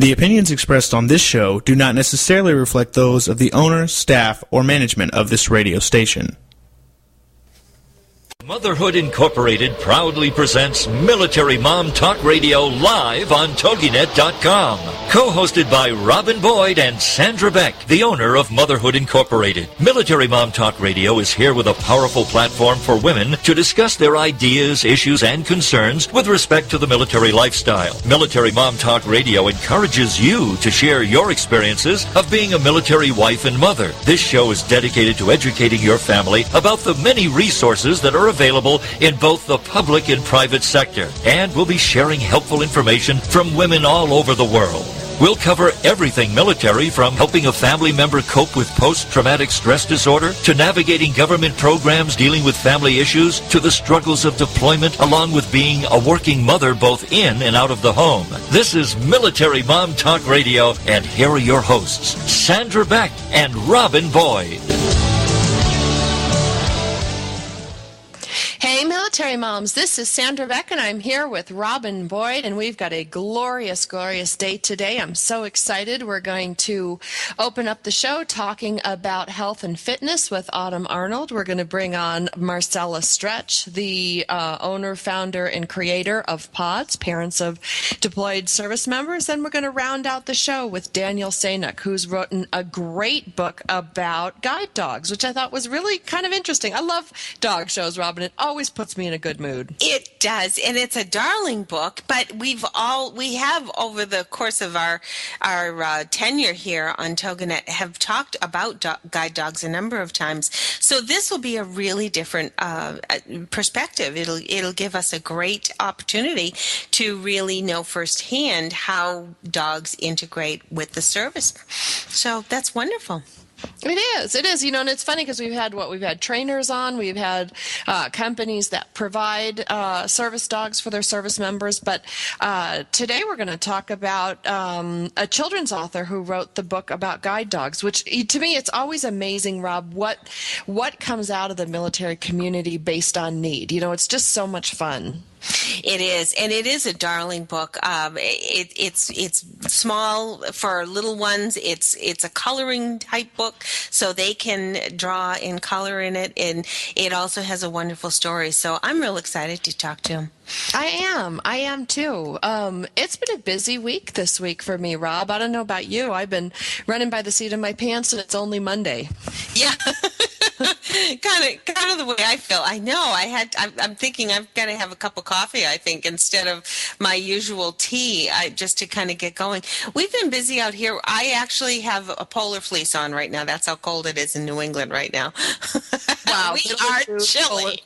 The opinions expressed on this show do not necessarily reflect those of the owner, staff, or management of this radio station. Motherhood Incorporated proudly presents Military Mom Talk Radio live on TogiNet.com. Co-hosted by Robin Boyd and Sandra Beck, the owner of Motherhood Incorporated. Military Mom Talk Radio is here with a powerful platform for women to discuss their ideas, issues, and concerns with respect to the military lifestyle. Military Mom Talk Radio encourages you to share your experiences of being a military wife and mother. This show is dedicated to educating your family about the many resources that are available in both the public and private sector, and we'll be sharing helpful information from women all over the world. We'll cover everything military, from helping a family member cope with post-traumatic stress disorder, to navigating government programs dealing with family issues, to the struggles of deployment, along with being a working mother both in and out of the home. This is Military Mom Talk Radio, and here are your hosts, Sandra Beck and Robin Boyd. Hey, military moms, this is Sandra Beck, and I'm here with Robin Boyd, and we've got a glorious, glorious day today. I'm so excited. We're going to open up the show talking about health and fitness with Autumn Arnold. We're going to bring on Marcella Stretch, the owner, founder, and creator of PODS, Parents of Deployed Service Members. And we're going to round out the show with Daniel Saynuk, who's written a great book about guide dogs, which I thought was really kind of interesting. I love dog shows, Robin. It always puts me in a good mood. It does, and it's a darling book, but we have over the course of our tenure here on TogiNet have talked about guide dogs a number of times. So this will be a really different perspective. It'll give us a great opportunity to really know firsthand how dogs integrate with the service. So that's wonderful. It is, and it's funny because we've had trainers on, we've had companies that provide service dogs for their service members, but today we're going to talk about a children's author who wrote the book about guide dogs, which to me it's always amazing, Rob, what comes out of the military community based on need. It's just so much fun. It is, and it is a darling book. It's small for little ones. It's a coloring type book, so they can draw and color in it, and it also has a wonderful story. So I'm real excited to talk to him. I am too. It's been a busy week this week for me, Rob. I don't know about you. I've been running by the seat of my pants, and it's only Monday. Yeah. kind of the way I feel. I know. I'm thinking I've got to have a cup of coffee, I think, instead of my usual tea, just to kind of get going. We've been busy out here. I actually have a polar fleece on right now. That's how cold it is in New England right now. Wow. We are chilly.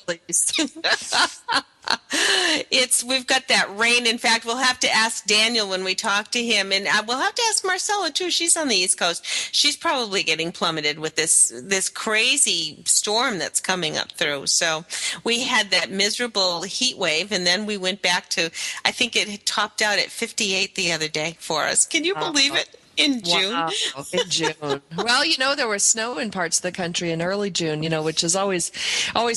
We've got that rain. In fact, we'll have to ask Daniel when we talk to him, and we'll have to ask Marcella too. She's on the East Coast. She's probably getting plummeted with this crazy storm that's coming up through. So we had that miserable heat wave, and then we went back to, I think it had topped out at 58 the other day for us. Can you believe it? In June. Wow. In June. Well, there was snow in parts of the country in early June, which is always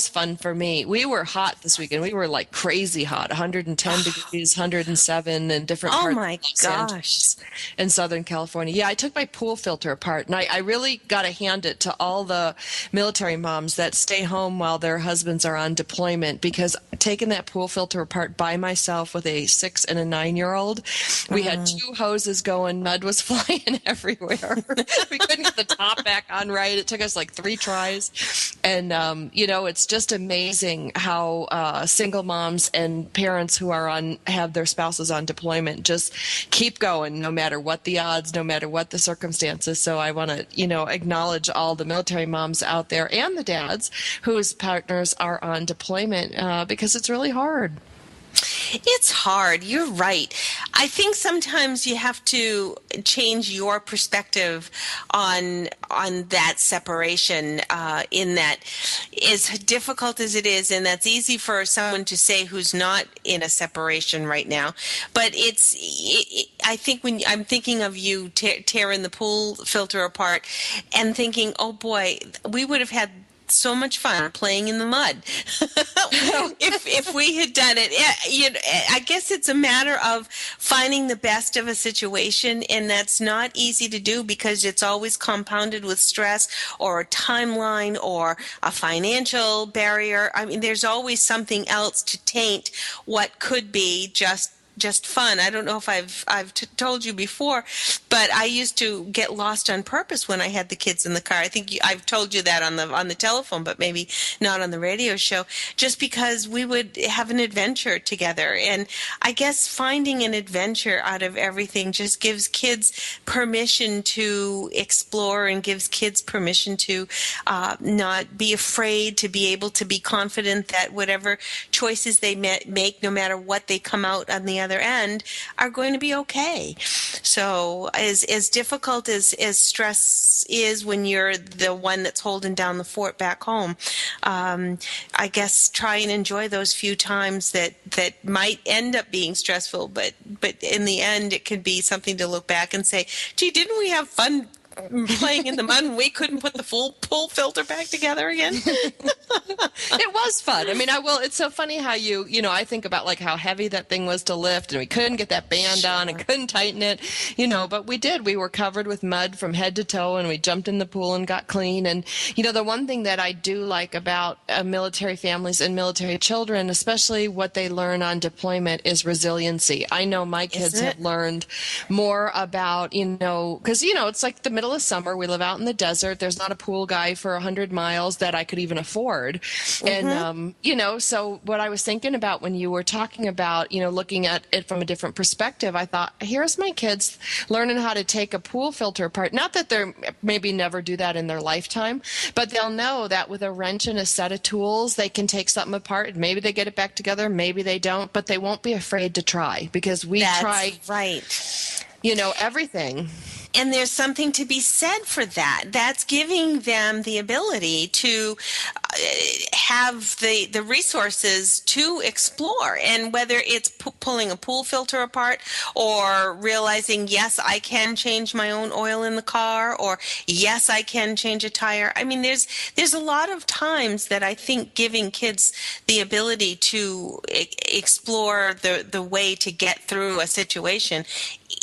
fun for me. We were hot this weekend. We were like crazy hot, 110 degrees, 107 in different parts of Los Angeles and Southern California. Yeah, I took my pool filter apart, and I really got to hand it to all the military moms that stay home while their husbands are on deployment, because taking that pool filter apart by myself with a 6 and a 9-year-old, we had 2 hoses going, mud was flying everywhere. We couldn't get the top back on right. It took us like 3 tries. And, it's just amazing how single moms and parents who have their spouses on deployment just keep going no matter what the odds, no matter what the circumstances. So I want to, acknowledge all the military moms out there and the dads whose partners are on deployment because it's really hard. It's hard. You're right. I think sometimes you have to change your perspective on that separation, in that, as difficult as it is, and that's easy for someone to say who's not in a separation right now. But I think when I'm thinking of you tearing the pool filter apart and thinking, oh boy, we would have had so much fun playing in the mud. if we had done it, I guess it's a matter of finding the best of a situation, and that's not easy to do because it's always compounded with stress or a timeline or a financial barrier. I mean, there's always something else to taint what could be just fun. I don't know if I've told you before, but I used to get lost on purpose when I had the kids in the car. I think I've told you that on the telephone, but maybe not on the radio show, just because we would have an adventure together. And I guess finding an adventure out of everything just gives kids permission to explore and gives kids permission to not be afraid, to be able to be confident that whatever choices they make, no matter what they come out on the other end, are going to be okay. So as difficult as stress is when you're the one that's holding down the fort back home, I guess try and enjoy those few times that might end up being stressful, but in the end it could be something to look back and say, gee, didn't we have fun playing in the mud and we couldn't put the full pool filter back together again? It was fun. I mean, it's so funny how I think about like how heavy that thing was to lift, and we couldn't get that band on and couldn't tighten it, but we did. We were covered with mud from head to toe, and we jumped in the pool and got clean. And, the one thing that I do like about military families and military children, especially what they learn on deployment, is resiliency. I know my kids have learned more about, because, it's like the middle of summer. We live out in the desert. There's not a pool guy for 100 miles that I could even afford. And, so what I was thinking about when you were talking about, looking at it from a different perspective, I thought, here's my kids learning how to take a pool filter apart. Not that they're maybe never do that in their lifetime, but they'll know that with a wrench and a set of tools, they can take something apart. Maybe they get it back together. Maybe they don't, but they won't be afraid to try because That's try, right. Everything. And there's something to be said for that. That's giving them the ability to have the resources to explore. And whether it's pulling a pool filter apart or realizing, yes, I can change my own oil in the car, or yes, I can change a tire. I mean, there's a lot of times that I think giving kids the ability to explore the way to get through a situation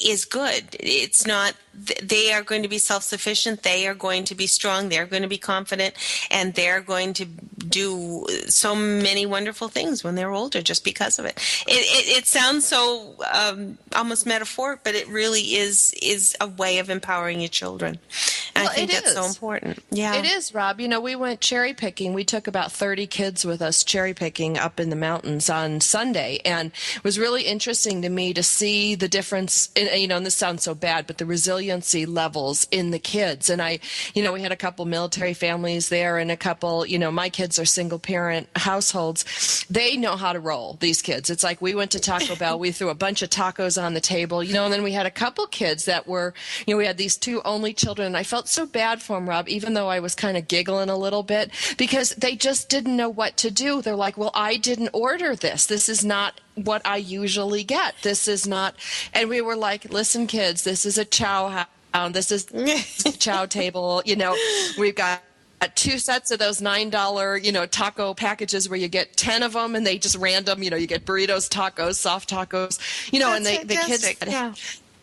is good. It's not, they are going to be self-sufficient, they are going to be strong, they're going to be confident, and they're going to do so many wonderful things when they're older just because of it. It sounds so almost metaphoric, but it really is a way of empowering your children. And I think that's so important. Yeah. It is, Rob. We went cherry picking. We took about 30 kids with us cherry picking up in the mountains on Sunday, and it was really interesting to me to see the difference and this sounds so bad, but the resiliency levels in the kids. And we had a couple military families there and a couple, my kids are single parent households. They know how to roll, these kids. It's like we went to Taco Bell, we threw a bunch of tacos on the table, and then we had a couple kids that were, we had these two only children, and I felt so bad for them, Rob, even though I was kind of giggling a little bit because they just didn't know what to do. They're like, well, I didn't order this. This is not what I usually get. This is not. And we were like, listen, kids, this is a chow house. This is a chow table. We've got 2 sets of those $9, taco packages where you get 10 of them and they just random, you get burritos, tacos, soft tacos, and the kids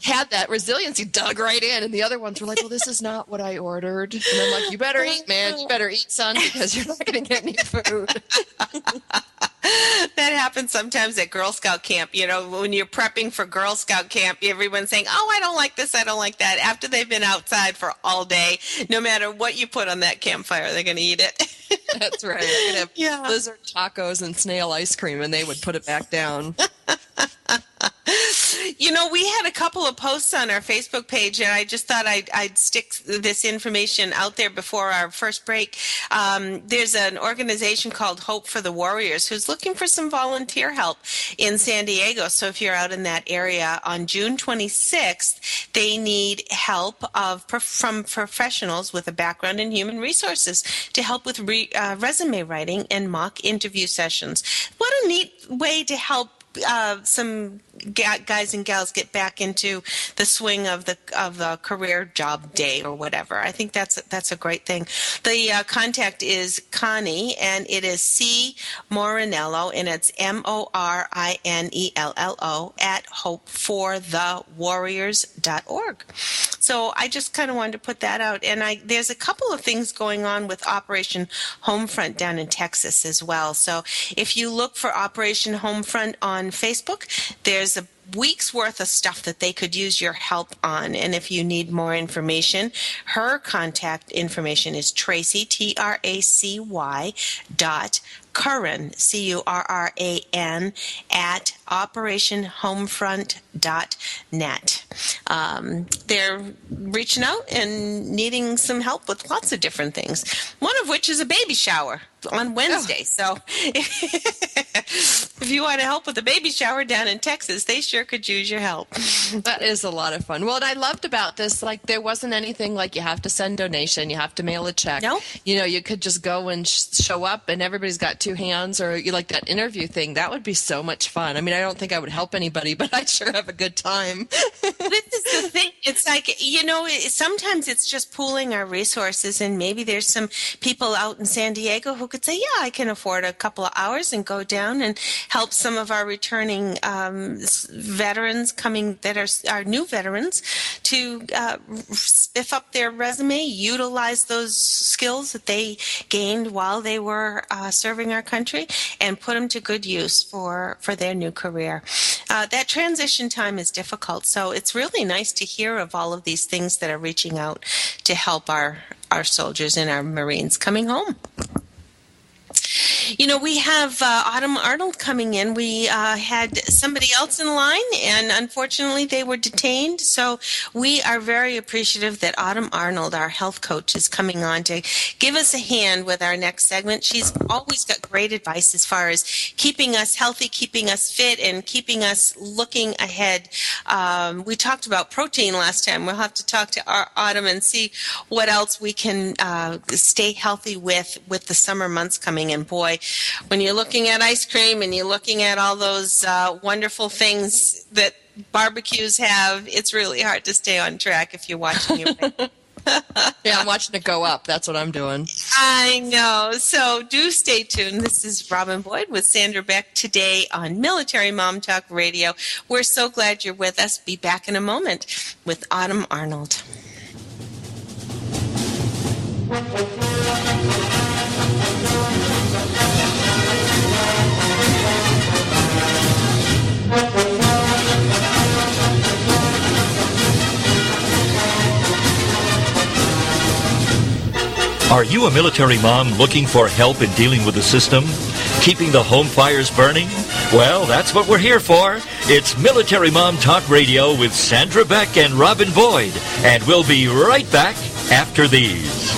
had that resiliency dug right in, and the other ones were like, well, this is not what I ordered. And I'm like, you better eat, man. You better eat, son, because you're not going to get any food. That happens sometimes at Girl Scout camp. When you're prepping for Girl Scout camp, everyone's saying, oh, I don't like this, I don't like that. After they've been outside for all day, no matter what you put on that campfire, they're going to eat it. That's right. They're going to have blizzard tacos and snail ice cream, and they would put it back down. We had a couple of posts on our Facebook page, and I just thought I'd stick this information out there before our first break. There's an organization called Hope for the Warriors who's looking for some volunteer help in San Diego. So if you're out in that area on June 26th, they need help from professionals with a background in human resources to help with resume writing and mock interview sessions. What a neat way to help some guys and gals get back into the swing of the career job day or whatever. I think that's a great thing. The contact is Connie, and it is C Morinello, and it's MORINELLO at hopeforthewarriors.org. So I just kind of wanted to put that out, and there's a couple of things going on with Operation Homefront down in Texas as well. So if you look for Operation Homefront on Facebook, there's a week's worth of stuff that they could use your help on. And if you need more information, her contact information is Tracy, TRACY Curran, CURRAN, at operationhomefront.net. They're reaching out and needing some help with lots of different things, one of which is a baby shower on Wednesday. So if you want to help with a baby shower down in Texas, they sure could use your help. That is a lot of fun. Well, what I loved about this, like, there wasn't anything like you have to send donation, you have to mail a check. No. You know, you could just go and show up and everybody's got two hands, or you like that interview thing. That would be so much fun. I mean, I don't think I would help anybody, but I'd sure have a good time. This is the thing. It's like, you know, sometimes it's just pooling our resources, and maybe there's some people out in San Diego who could say, yeah, I can afford a couple of hours and go down and help some of our returning veterans coming that are our new veterans to spiff up their resume, utilize those skills that they gained while they were serving our country, and put them to good use for their new career. That transition time is difficult, so it's really nice to hear of all of these things that are reaching out to help our soldiers and our Marines coming home. You know, we have Autumn Arnold coming in. We had somebody else in line, and unfortunately they were detained. So we are very appreciative that Autumn Arnold, our health coach, is coming on to give us a hand with our next segment. She's always got great advice as far as keeping us healthy, keeping us fit, and keeping us looking ahead. We talked about protein last time. We'll have to talk to Autumn and see what else we can stay healthy with the summer months coming in. Boy, when you're looking at ice cream and you're looking at all those wonderful things that barbecues have, it's really hard to stay on track if you're watching your weight. Yeah, I'm watching it go up. That's what I'm doing. I know. So do stay tuned. This is Robin Boyd with Sandra Beck today on Military Mom Talk Radio. We're so glad you're with us. Be back in a moment with Autumn Arnold. Are you a military mom looking for help in dealing with the system? Keeping the home fires burning? Well, that's what we're here for. It's Military Mom Talk Radio with Sandra Beck and Robin Boyd. And we'll be right back after these.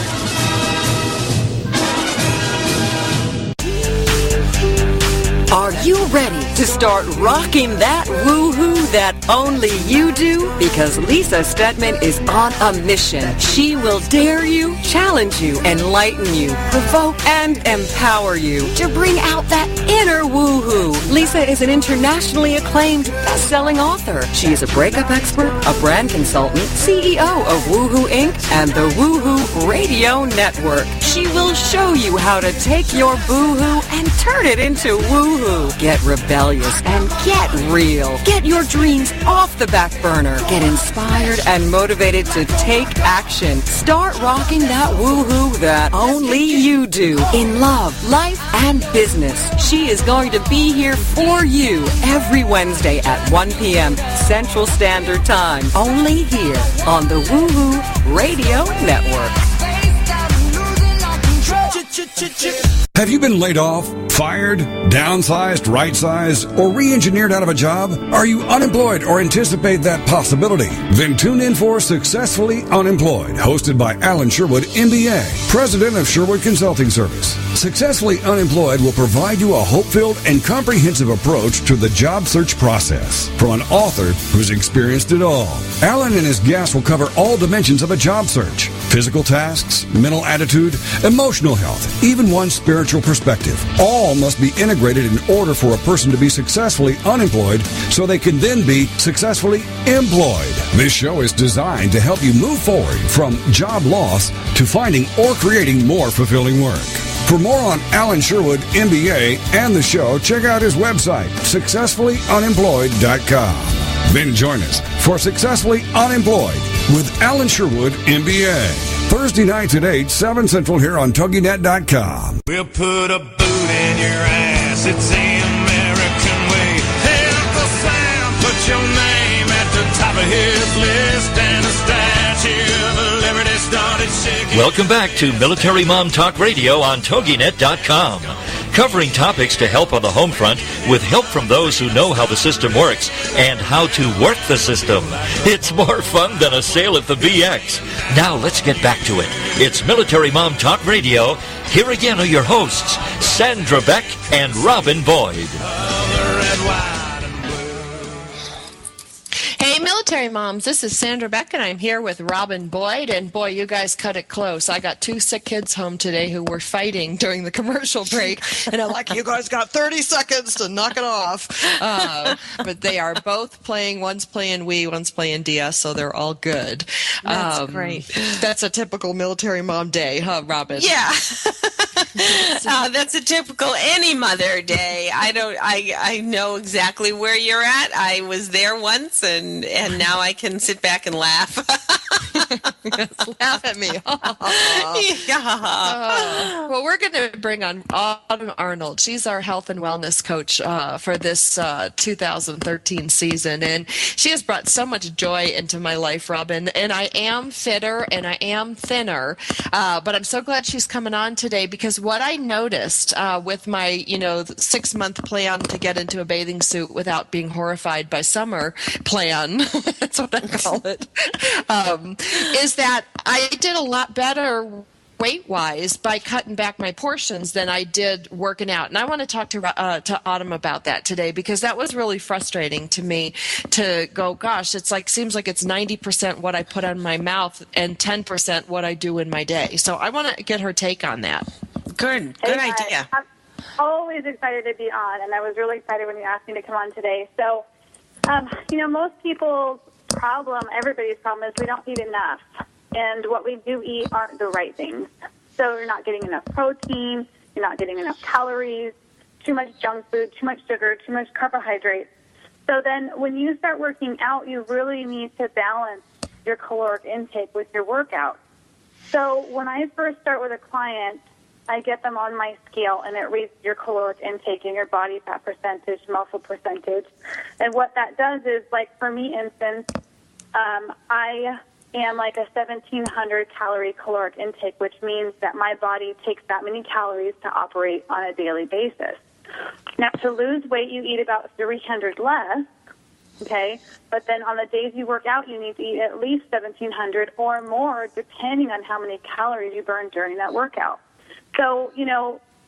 Are you ready to start rocking that woo-hoo that only you do? Because Lisa Stetman is on a mission. She will dare you, challenge you, enlighten you, provoke, and empower you to bring out that inner woo-hoo. Lisa is an internationally acclaimed best-selling author. She is a breakup expert, a brand consultant, CEO of Woohoo Inc. and the Woohoo Radio Network. She will show you how to take your boo-hoo and turn it into woo-hoo. Get rebellious and get real. Get your dreams off the back burner. Get inspired and motivated to take action. Start rocking that woohoo that only you do in love, life, and business. She is going to be here for you every Wednesday at 1 p.m. Central Standard Time. Only here on the Woohoo Radio Network. Have you been laid off, fired, downsized, right-sized, or re-engineered out of a job? Are you unemployed or anticipate that possibility? Then tune in for Successfully Unemployed, hosted by Alan Sherwood, MBA, President of Sherwood Consulting Service. Successfully Unemployed will provide you a hope-filled and comprehensive approach to the job search process from an author who's experienced it all. Alan and his guests will cover all dimensions of a job search, physical tasks, mental attitude, emotional health, even one's spiritual perspective. All must be integrated in order for a person to be successfully unemployed so they can then be successfully employed. This show is designed to help you move forward from job loss to finding or creating more fulfilling work. For more on Alan Sherwood, MBA, and the show, check out his website, successfullyunemployed.com. Then join us for Successfully Unemployed with Alan Sherwood, MBA. Thursday nights at 8, 7 Central here on TogiNet.com. We'll put a boot in your ass. It's the American way. Hey, Uncle Sam, put your name at the top of his list, and the Statue of Liberty started shaking. Welcome back to Military Mom Talk Radio on TogiNet.com. Covering topics to help on the home front with help from those who know how the system works and how to work the system. It's more fun than a sale at the BX. Now let's get back to it. It's Military Mom Talk Radio. Here again are your hosts, Sandra Beck and Robin Boyd. Hey, military moms, this is Sandra Beck, and I'm here with Robin Boyd, and boy, you guys cut it close. I got 2 sick kids home today who were fighting during the commercial break, and I'm like, you guys got 30 seconds to knock it off. But they are both playing, one's playing Wii, one's playing DS, so they're all good. That's great. That's a typical military mom day, huh, Robin? Yeah. That's a typical any mother day. I know exactly where you're at. I was there once, and now I can sit back and laugh. Laugh at me. Well, we're going to bring on Autumn Arnold. She's our health and wellness coach for this 2013 season, and she has brought so much joy into my life, Robin. And I am fitter and I am thinner, but I'm so glad she's coming on today, because what I noticed with my 6-month plan to get into a bathing suit without being horrified by summer plan, that's what I call it, is that I did a lot better weight-wise by cutting back my portions than I did working out. And I want to talk to Autumn about that today, because that was really frustrating to me to go, gosh, it's like, seems like it's 90% what I put on my mouth and 10% what I do in my day. So I want to get her take on that. Good idea. I'm always excited to be on, and I was really excited when you asked me to come on today. So, most people's problem, everybody's problem, is we don't eat enough. And what we do eat aren't the right things. So you're not getting enough protein, you're not getting enough calories, too much junk food, too much sugar, too much carbohydrates. So then when you start working out, you really need to balance your caloric intake with your workout. So when I first start with a client, I get them on my scale, and it reads your caloric intake and your body fat percentage, muscle percentage. And what that does is, like for me, instance, I am like a 1,700 calorie caloric intake, which means that my body takes that many calories to operate on a daily basis. Now, to lose weight, you eat about 300 less, okay? But then on the days you work out, you need to eat at least 1,700 or more, depending on how many calories you burn during that workout. So,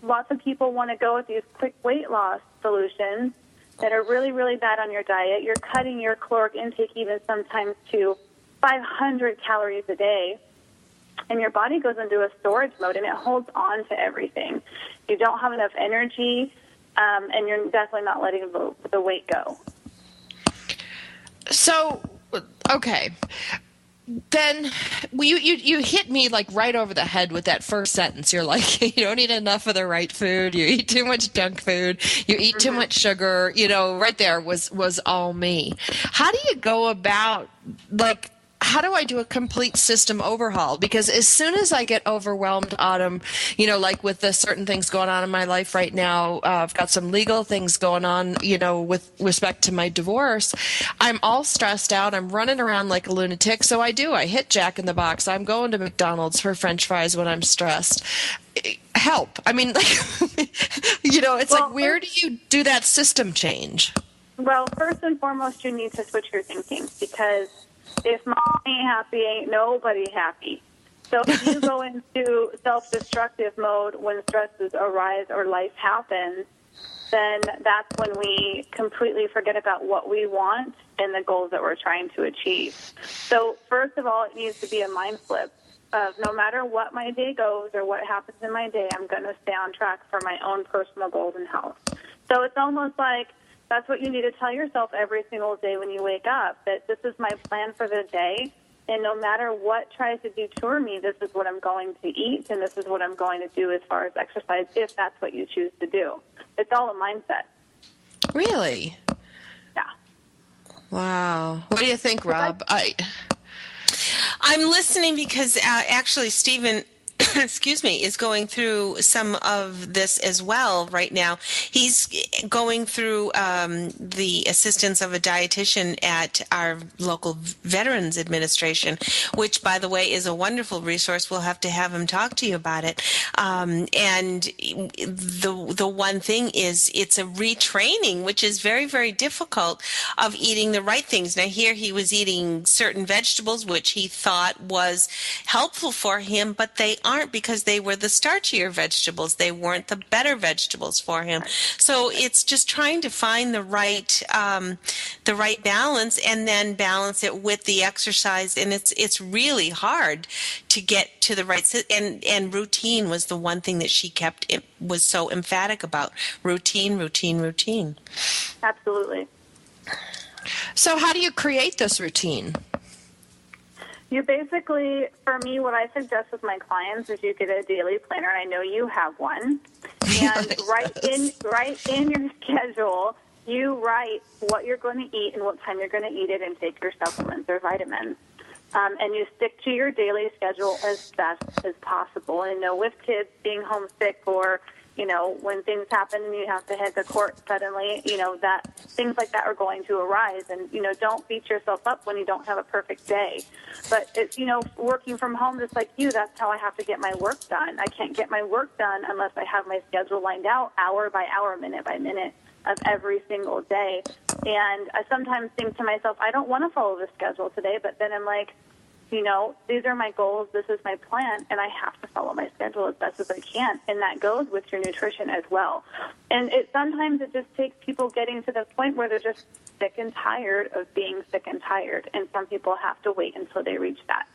lots of people want to go with these quick weight loss solutions that are really, really bad on your diet. You're cutting your caloric intake even sometimes to 500 calories a day, and your body goes into a storage mode, and it holds on to everything. You don't have enough energy, and you're definitely not letting the weight go. So, okay. Then you hit me like right over the head with that first sentence. You're like, you don't eat enough of the right food. You eat too much junk food. You eat too much sugar. Right there was all me. How do you go about, like, how do I do a complete system overhaul? Because as soon as I get overwhelmed, Autumn, like with the certain things going on in my life right now, I've got some legal things going on, with respect to my divorce. I'm all stressed out. I'm running around like a lunatic. So I hit Jack in the Box. I'm going to McDonald's for French fries when I'm stressed. Help. I mean, like, it's like, where do you do that system change? Well, first and foremost, you need to switch your thinking, because if mom ain't happy, ain't nobody happy. So if you go into self-destructive mode when stresses arise or life happens, then that's when we completely forget about what we want and the goals that we're trying to achieve. So first of all, it needs to be a mind flip. of no matter what my day goes or what happens in my day, I'm going to stay on track for my own personal goals and health. So it's almost like that's what you need to tell yourself every single day when you wake up, that this is my plan for the day, and no matter what tries to detour me, this is what I'm going to eat, and this is what I'm going to do as far as exercise, if that's what you choose to do. It's all a mindset. Really? Yeah. Wow. What do you think, Rob? I'm listening because actually Stephen excuse me, is going through some of this as well right now. He's going through the assistance of a dietitian at our local Veterans Administration, which, by the way, is a wonderful resource. We'll have to have him talk to you about it. And the one thing is it's a retraining, which is very, very difficult, of eating the right things. Now, here he was eating certain vegetables, which he thought was helpful for him, but they aren't, because they were the starchier vegetables. They weren't the better vegetables for him. So it's just trying to find the right balance, and then balance it with the exercise. And it's really hard to get to the right. And routine was the one thing that she was so emphatic about. Routine. Absolutely. So how do you create this routine? You basically, for me, what I suggest with my clients is you get a daily planner, and I know you have one. And write in your schedule, you write what you're going to eat and what time you're going to eat it, and take your supplements or vitamins. And you stick to your daily schedule as best as possible. And with kids being homesick, or when things happen and you have to head to court suddenly, that things like that are going to arise. And, don't beat yourself up when you don't have a perfect day. But it's, working from home, just like you, that's how I have to get my work done. I can't get my work done unless I have my schedule lined out hour by hour, minute by minute of every single day. And I sometimes think to myself, I don't want to follow the schedule today, but then I'm like, these are my goals, this is my plan, and I have to follow my schedule as best as I can. And that goes with your nutrition as well. And sometimes it just takes people getting to the point where they're just sick and tired of being sick and tired. And some people have to wait until they reach that.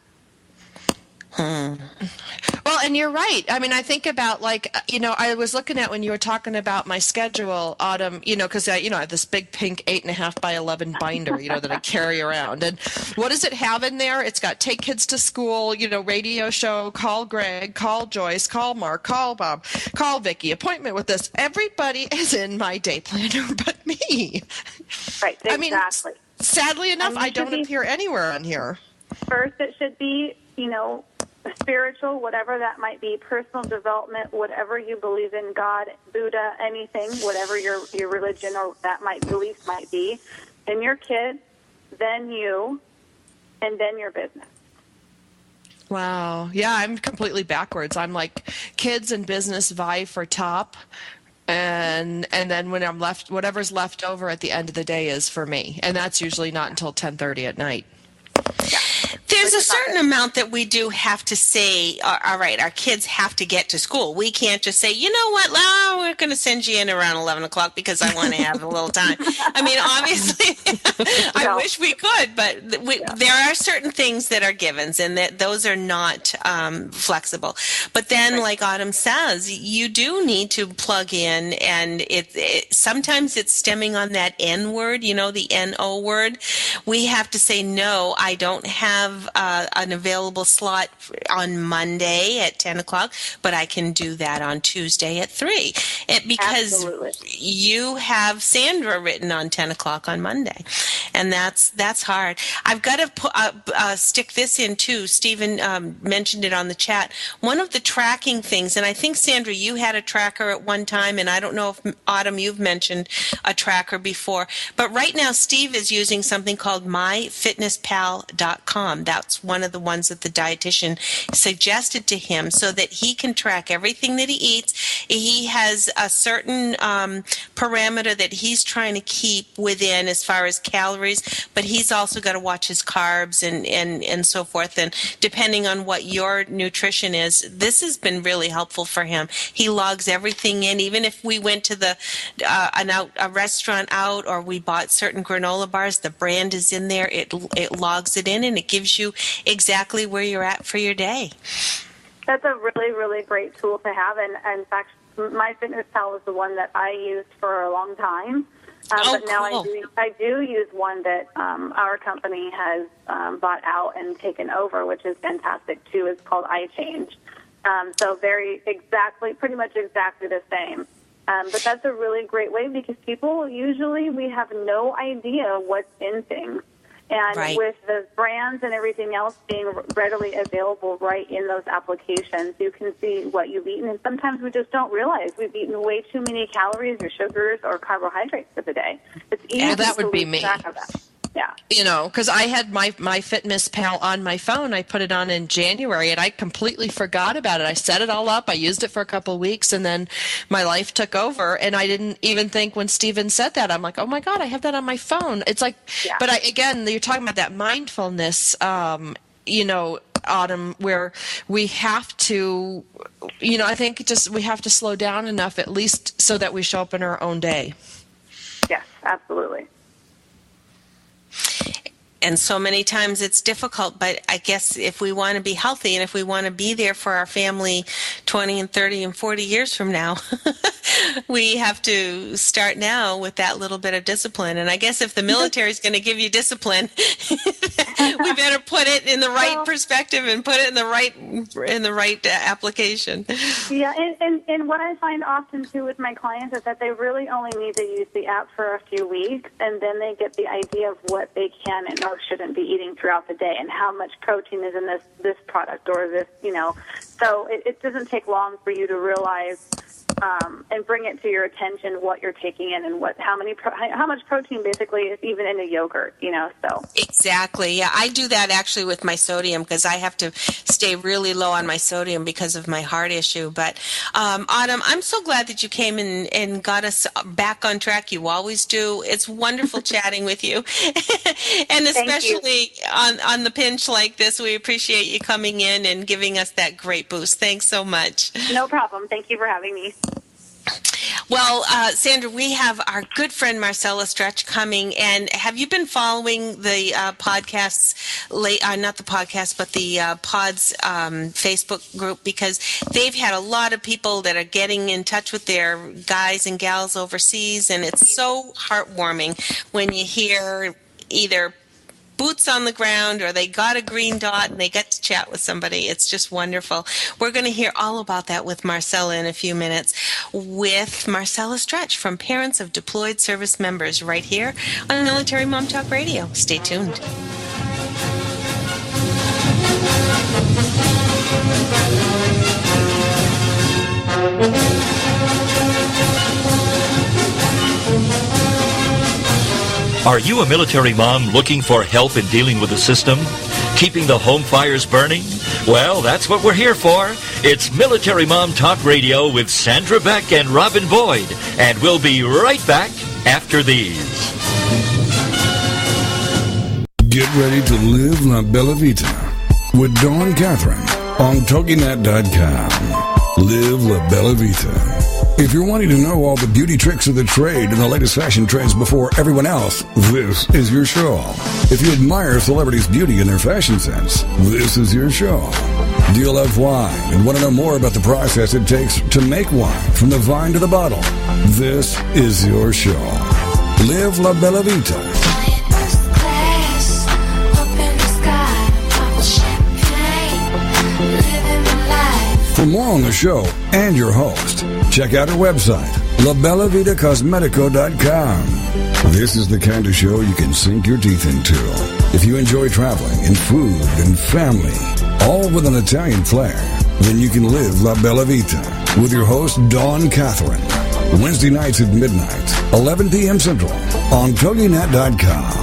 Well, and you're right. I mean, I think about I was looking at when you were talking about my schedule, Autumn, because I have this big pink 8.5 by 11 binder, that I carry around. And what does it have in there? It's got take kids to school, radio show, call Greg, call Joyce, call Mark, call Bob, call Vicky, appointment with this. Everybody is in my day planner but me. Right, exactly. I mean, sadly enough, I don't appear anywhere on here. First, it should be, spiritual, whatever that might be, personal development, whatever you believe in, God, Buddha, anything, whatever your religion or beliefs might be, and your kids, then you, and then your business. Wow. Yeah, I'm completely backwards. I'm like kids and business vie for top. And then when I'm left, whatever's left over at the end of the day is for me. And that's usually not until 10:30 at night. Yeah. There's a certain amount that we do have to say, all right, our kids have to get to school. We can't just say, you know what, we're going to send you in around 11 o'clock because I want to have a little time. I mean, obviously, I wish we could, but there are certain things that are givens, and that those are not flexible. But then, like Autumn says, you do need to plug in, and sometimes it's stemming on that N word, the N-O word. We have to say, no, I don't have an available slot on Monday at 10 o'clock, but I can do that on Tuesday at 3. Because Absolutely. You have Sandra written on 10 o'clock on Monday, and that's hard. I've got to stick this in too. Stephen mentioned it on the chat. One of the tracking things, and I think, Sandra, you had a tracker at one time, and I don't know if, Autumn, you've mentioned a tracker before, but right now Steve is using something called myfitnesspal.com. That's one of the ones that the dietitian suggested to him so that he can track everything that he eats. He has a certain parameter that he's trying to keep within as far as calories, but he's also got to watch his carbs and so forth. And depending on what your nutrition is, this has been really helpful for him. He logs everything in. Even if we went to a restaurant out, or we bought certain granola bars, the brand is in there. It logs it in, and it gives you exactly where you're at for your day. That's a really, really great tool to have. And in fact, MyFitnessPal is the one that I used for a long time. But now cool. I do use one that our company has bought out and taken over, which is fantastic too. It's called iChange. So pretty much exactly the same. But that's a really great way because people usually, we have no idea what's in things. And with the brands and everything else being readily available right in those applications, you can see what you've eaten. And sometimes we just don't realize we've eaten way too many calories or sugars or carbohydrates for the day. It's easy that would to be lose me. track of that. Yeah. You know, because I had my MyFitnessPal on my phone. I put it on in January, and I completely forgot about it. I set it all up. I used it for a couple of weeks, and then my life took over. And I didn't even think when Steven said that, I'm like, oh, my God, I have that on my phone. It's like, but again, you're talking about that mindfulness, Autumn, where we have to, I think we have to slow down enough at least so that we show up in our own day. Yes, absolutely. And so many times it's difficult, but I guess if we want to be healthy and if we want to be there for our family 20 and 30 and 40 years from now, we have to start now with that little bit of discipline. And I guess if the military is going to give you discipline, we better put it in the right perspective and put it in the right application. Yeah, and what I find often too with my clients is that they really only need to use the app for a few weeks, and then they get the idea of what they can and shouldn't be eating throughout the day and how much protein is in this product or this, So it doesn't take long for you to realize and bring it to your attention what you're taking in and how much protein basically is even in a yogurt, so. Exactly. Yeah, I do that actually with my sodium because I have to stay really low on my sodium because of my heart issue. But Autumn, I'm so glad that you came in and got us back on track. You always do. It's wonderful chatting with you. And especially on the pinch like this, we appreciate you coming in and giving us that great boost. Thanks so much. No problem. Thank you for having me. Well, Sandra, we have our good friend Marcella Stretch coming, and have you been following the podcasts, not the podcast, but the PODS Facebook group? Because they've had a lot of people that are getting in touch with their guys and gals overseas, and it's so heartwarming when you hear either boots on the ground or they got a green dot and they get to chat with somebody. It's just wonderful. We're going to hear all about that with Marcella in a few minutes with Marcella Stretch from Parents of Deployed Service Members right here on Military Mom Talk Radio. Stay tuned. Are you a military mom looking for help in dealing with the system? Keeping the home fires burning? Well, that's what we're here for. It's Military Mom Talk Radio with Sandra Beck and Robin Boyd. And we'll be right back after these. Get ready to live La Bella Vita with Dawn Catherine on TogiNet.com. Live La Bella Vita. If you're wanting to know all the beauty tricks of the trade and the latest fashion trends before everyone else, this is your show. If you admire celebrities' beauty and their fashion sense, this is your show. Do you love wine and want to know more about the process it takes to make wine from the vine to the bottle? This is your show. Live La Bella Vita. For more on the show and your host, check out our website, labellavitacosmetico.com. This is the kind of show you can sink your teeth into. If you enjoy traveling and food and family, all with an Italian flair, then you can live La Bella Vita with your host, Dawn Catherine. Wednesday nights at midnight, 11 p.m. Central, on TogiNet.com.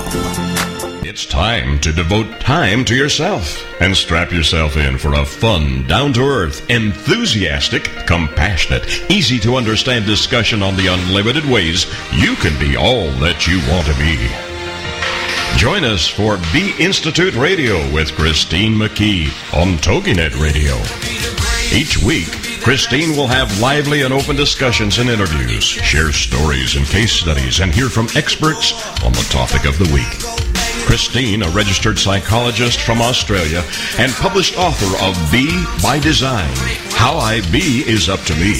It's time to devote time to yourself and strap yourself in for a fun, down-to-earth, enthusiastic, compassionate, easy-to-understand discussion on the unlimited ways you can be all that you want to be. Join us for B Institute Radio with Christine McKee on TogiNet Radio. Each week, Christine will have lively and open discussions and interviews, share stories and case studies, and hear from experts on the topic of the week. Christine, a registered psychologist from Australia and published author of Be by Design, How I Be Is Up to Me.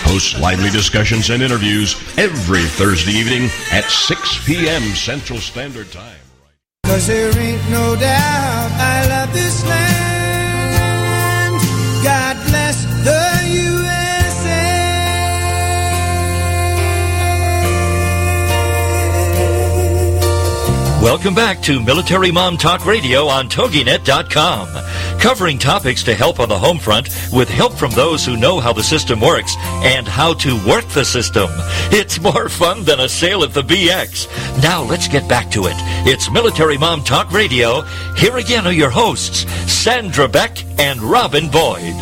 Hosts lively discussions and interviews every Thursday evening at 6 p.m. Central Standard Time. 'Cause there ain't no doubt I love this land. God bless the USA. Welcome back to Military Mom Talk Radio on TogiNet.com, covering topics to help on the home front with help from those who know how the system works and how to work the system. It's more fun than a sale at the BX. Now let's get back to it. It's Military Mom Talk Radio. Here again are your hosts, Sandra Beck and Robin Boyd.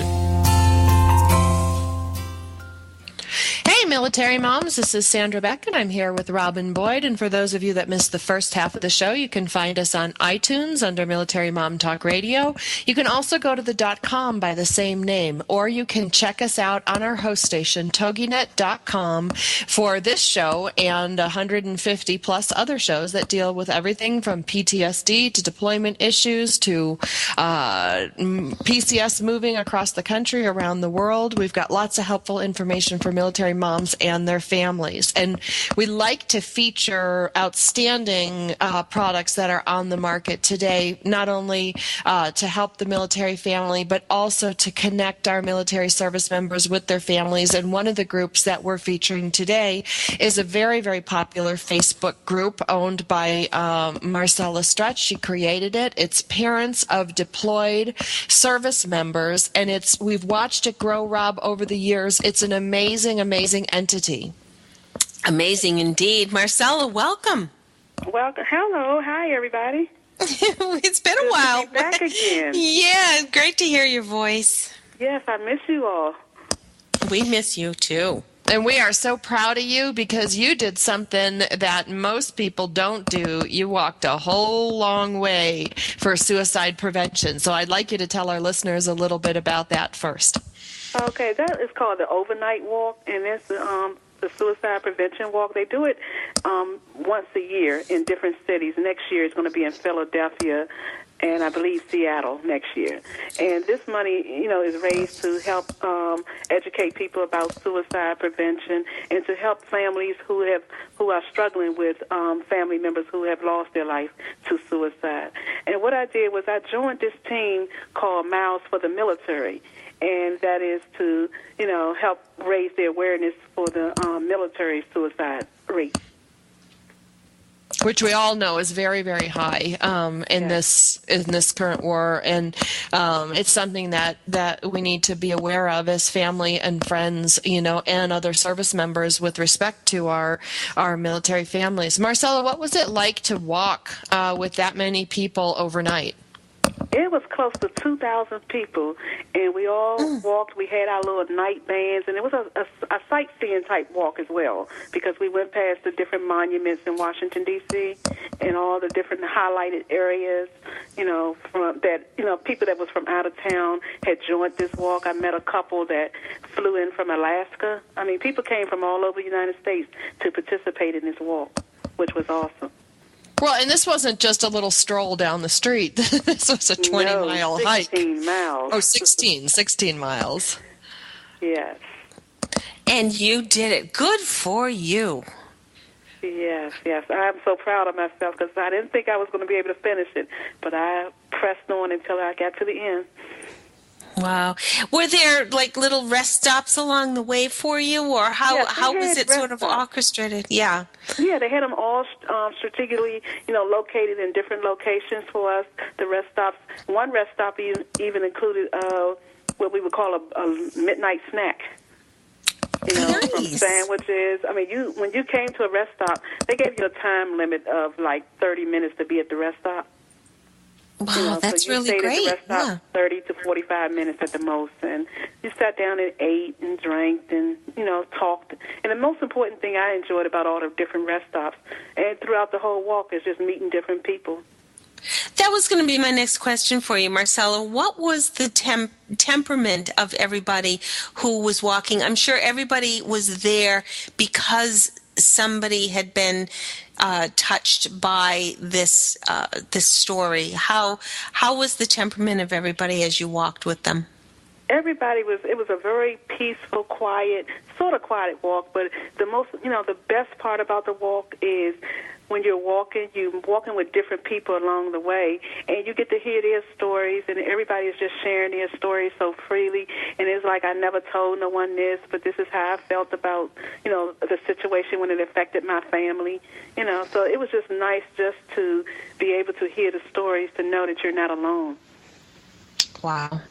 Hey, Military Moms, this is Sandra Beck, and I'm here with Robin Boyd. And for those of you that missed the first half of the show, you can find us on iTunes under Military Mom Talk Radio. You can also go to the .com by the same name, or you can check us out on our host station, TogiNet.com, for this show and 150 plus other shows that deal with everything from PTSD to deployment issues to PCS moving across the country, around the world. We've got lots of helpful information for military moms and their families. And we like to feature outstanding products that are on the market today, not only to help the military family, but also to connect our military service members with their families. And one of the groups that we're featuring today is a very, very popular Facebook group owned by Marcella Stretch. She created it. It's Parents of Deployed Service Members, and we've watched it grow, Rob, over the years. It's an amazing entity. Amazing indeed. Marcella, welcome. Welcome. Hello. Hi, everybody. It's been Good a while. to be back again. Yeah, great to hear your voice. Yes, I miss you all. We miss you too. And we are so proud of you because you did something that most people don't do. You walked a whole long way for suicide prevention. So I'd like you to tell our listeners a little bit about that first. Okay, that is called the Overnight Walk, and it's the Suicide Prevention Walk. They do it once a year in different cities. Next year it's going to be in Philadelphia and I believe Seattle next year. And this money, is raised to help educate people about suicide prevention and to help families who are struggling with family members who have lost their life to suicide. And what I did was I joined this team called Miles for the Military. And that is to, help raise the awareness for the military suicide rate. Which we all know is very, very high in this current war, and it's something that we need to be aware of as family and friends, and other service members with respect to our military families. Marcella, what was it like to walk with that many people overnight? It was close to 2,000 people, and we all walked. We had our little night bands, and it was a sightseeing type walk as well, because we went past the different monuments in Washington, D.C., and all the different highlighted areas, from that, people that was from out of town had joined this walk. I met a couple that flew in from Alaska. I mean, people came from all over the United States to participate in this walk, which was awesome. Well, and this wasn't just a little stroll down the street. This was a 20-mile hike. 16 miles. Oh, 16 miles. Yes. And you did it. Good for you. Yes. I'm so proud of myself because I didn't think I was going to be able to finish it, but I pressed on until I got to the end. Wow. Were there little rest stops along the way for you, or how was it sort of orchestrated? Yeah. Yeah, they had them all strategically, located in different locations for us. The rest stops. One rest stop even included what we would call a midnight snack. Nice. From sandwiches. I mean, when you came to a rest stop, they gave you a time limit of 30 minutes to be at the rest stop. Wow, that's so you really stayed great. At the rest stop 30 to 45 minutes at the most, and you sat down and ate and drank and talked. And the most important thing I enjoyed about all the different rest stops and throughout the whole walk is just meeting different people. That was going to be my next question for you, Marcella. What was the temperament of everybody who was walking? I'm sure everybody was there because somebody had been touched by this story? How was the temperament of everybody as you walked with them? Everybody it was a very peaceful, quiet walk, but the best part about the walk is when you're walking with different people along the way, and you get to hear their stories, and everybody is just sharing their stories so freely, and it's like, I never told no one this, but this is how I felt about, the situation when it affected my family, so it was just nice just to be able to hear the stories, to know that you're not alone. Wow.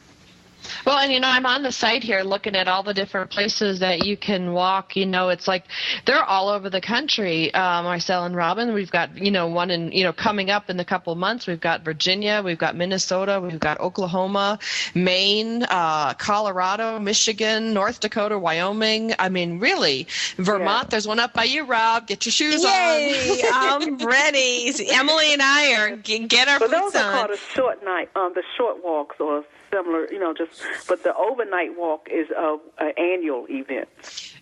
Well, and I'm on the site here looking at all the different places that you can walk. It's like they're all over the country, Marcella and Robin. We've got, one in, coming up in a couple of months. We've got Virginia, we've got Minnesota, we've got Oklahoma, Maine, Colorado, Michigan, North Dakota, Wyoming. I mean, really, Vermont. Yeah. There's one up by you, Rob. Get your shoes Yay! on. I'm ready. Emily and I are get our boots on. Those are called a short night, the short walks, or similar, but the overnight walk is an annual event.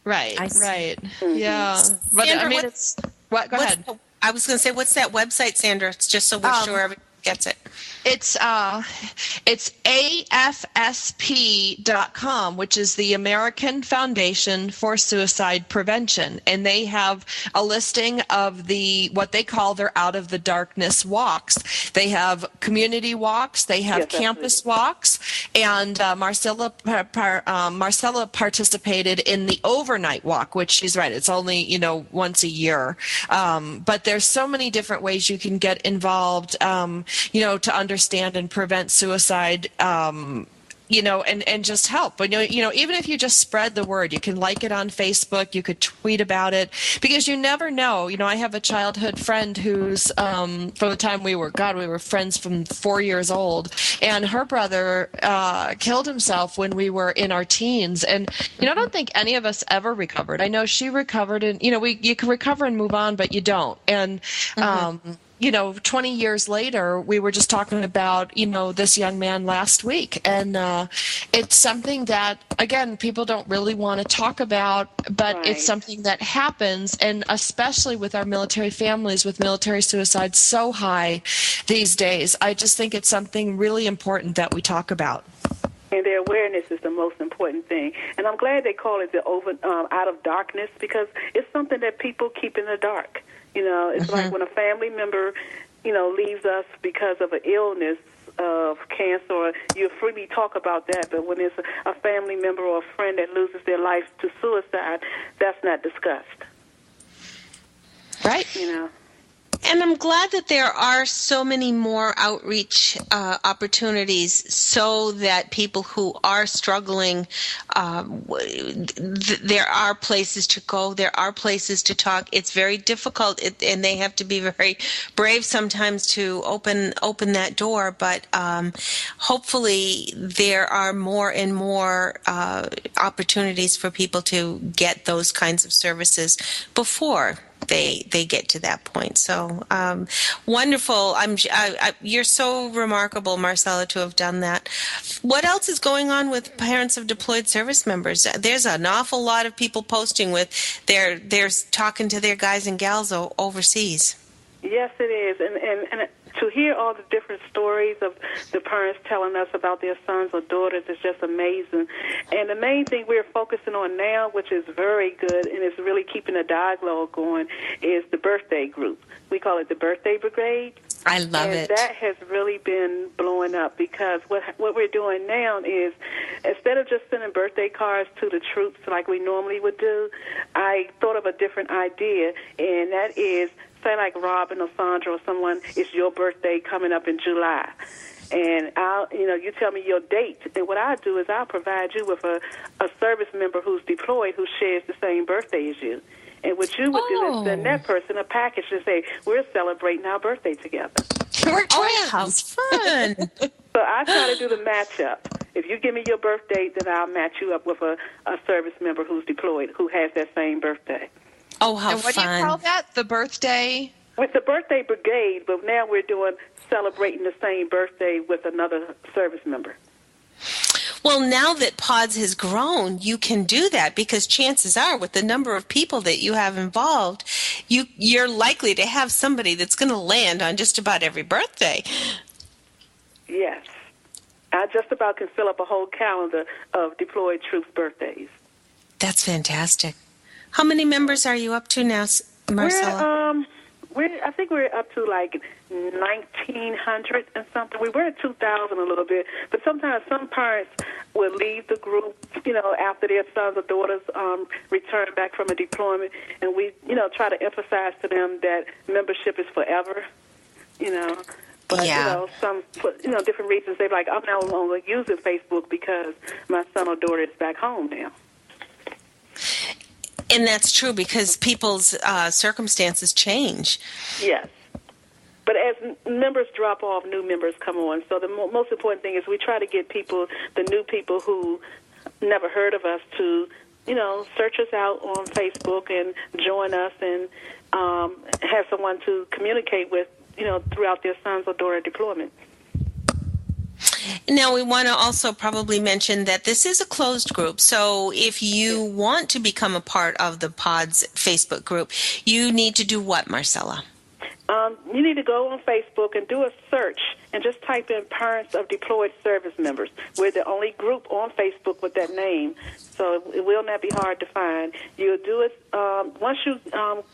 Right, right. Mm-hmm. Yeah. But Sandra, go ahead. I was going to say, what's that website, Sandra? It's just so we're sure everyone gets it. It's AFSP.com, which is the American Foundation for Suicide Prevention, and they have a listing of what they call their Out of the Darkness walks. They have community walks, they have campus walks, and Marcella participated in the overnight walk, which she's right, it's only once a year. But there's so many different ways you can get involved, to understand and prevent suicide, and just help. But, even if you just spread the word, you can like it on Facebook, you could tweet about it, because you never know. I have a childhood friend who's, from the time we were friends from 4 years old, and her brother killed himself when we were in our teens. And, I don't think any of us ever recovered. I know she recovered, and, you can recover and move on, but you don't. And, 20 years later, we were just talking about, this young man last week. And it's something that, again, people don't really want to talk about, but right. It's something that happens. And especially with our military families, with military suicide so high these days, I just think it's something really important that we talk about. And their awareness is the most important thing. And I'm glad they call it the Out of Darkness, because it's something that people keep in the dark. It's like when a family member, leaves us because of an illness of cancer, you freely talk about that. But when it's a family member or a friend that loses their life to suicide, that's not discussed. Right. And I'm glad that there are so many more outreach opportunities so that people who are struggling, there are places to go, there are places to talk. It's very difficult, and they have to be very brave sometimes to open that door, but hopefully there are more and more opportunities for people to get those kinds of services before they get to that point. So wonderful. You're so remarkable, Marcella, to have done that. What else is going on with parents of deployed service members? There's an awful lot of people posting with they're talking to their guys and gals overseas. Yes, it is. And to hear all the different stories of the parents telling us about their sons or daughters is just amazing. And the main thing we're focusing on now, which is very good and is really keeping the dialogue going, is the birthday group. We call it the Birthday Brigade. I love it. And that has really been blowing up, because what we're doing now is, instead of just sending birthday cards to the troops like we normally would do, I thought of a different idea, and that is, say like Robin or Sandra or someone, it's your birthday coming up in July. And you tell me your date, and what I do is I'll provide you with a service member who's deployed who shares the same birthday as you. And what you would do is send that person a package and say, we're celebrating our birthday together. We're twins. How fun. So I try to do the match-up. If you give me your birthday, then I'll match you up with a service member who's deployed who has that same birthday. Oh, how fun. And what do you call that? The birthday? With the Birthday Brigade, but now we're doing celebrating the same birthday with another service member. Well, now that PODS has grown, you can do that, because chances are, with the number of people that you have involved, you're likely to have somebody that's going to land on just about every birthday. Yes. I just about can fill up a whole calendar of deployed troops' birthdays. That's fantastic. How many members are you up to now, Marcella? I think we're up to like 1,900 and something. We were at 2,000 a little bit, but sometimes some parents will leave the group, after their sons or daughters return back from a deployment, and we, try to emphasize to them that membership is forever, But, some, for, different reasons, they're like, I'm no longer using Facebook because my son or daughter is back home now. And that's true because people's circumstances change. Yes. But as members drop off, new members come on. So the most important thing is we try to get the new people who never heard of us to, search us out on Facebook and join us and have someone to communicate with, throughout their son's or daughter deployment. Now, we want to also probably mention that this is a closed group, so if you want to become a part of the PODS Facebook group, you need to do what, Marcella? You need to go on Facebook and do a search and just type in Parents of Deployed Service Members. We're the only group on Facebook with that name, so it will not be hard to find. You'll do it once you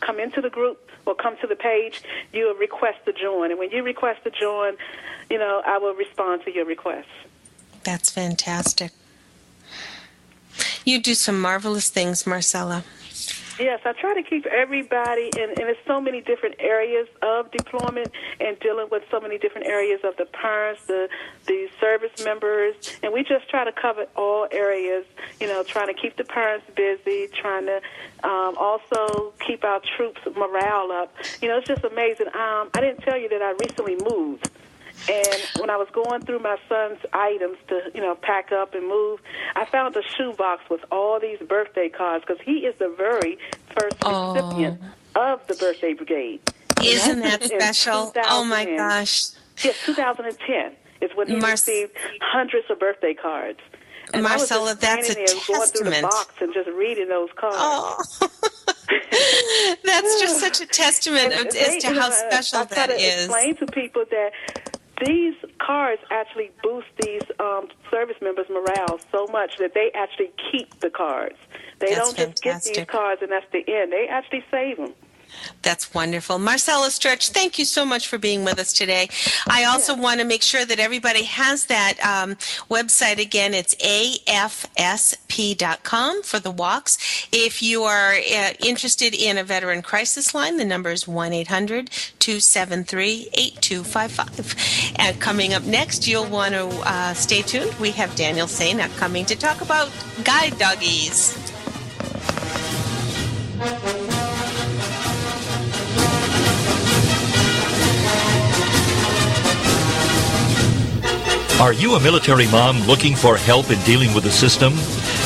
come into the group or come to the page, you'll request to join. And when you request to join, I will respond to your request. That's fantastic. You do some marvelous things, Marcella. Yes, I try to keep everybody, and there's so many different areas of deployment and dealing with so many different areas of the parents, the service members, and we just try to cover all areas, trying to keep the parents busy, trying to also keep our troops' morale up. It's just amazing. I didn't tell you that I recently moved. And when I was going through my son's items to, pack up and move, I found a shoebox with all these birthday cards because he is the very first recipient of the birthday brigade. Isn't that special? Oh, my gosh. Yes, 2010 is when he received hundreds of birthday cards. And Marcella, that's a testament. Going through the box and just reading those cards. Oh. That's just such a testament as to how special that is. I try to explain to people that these cards actually boost these service members' morale so much that they actually keep the cards. They don't just get these cards and that's the end. They actually save them. That's wonderful. Marcella Stretch, thank you so much for being with us today. I also want to make sure that everybody has that website again. It's afsp.com for the walks. If you are interested in a veteran crisis line, the number is 1-800-273-8255. And coming up next, you'll want to stay tuned. We have Daniel Saynuk coming to talk about guide doggies. Are you a military mom looking for help in dealing with the system?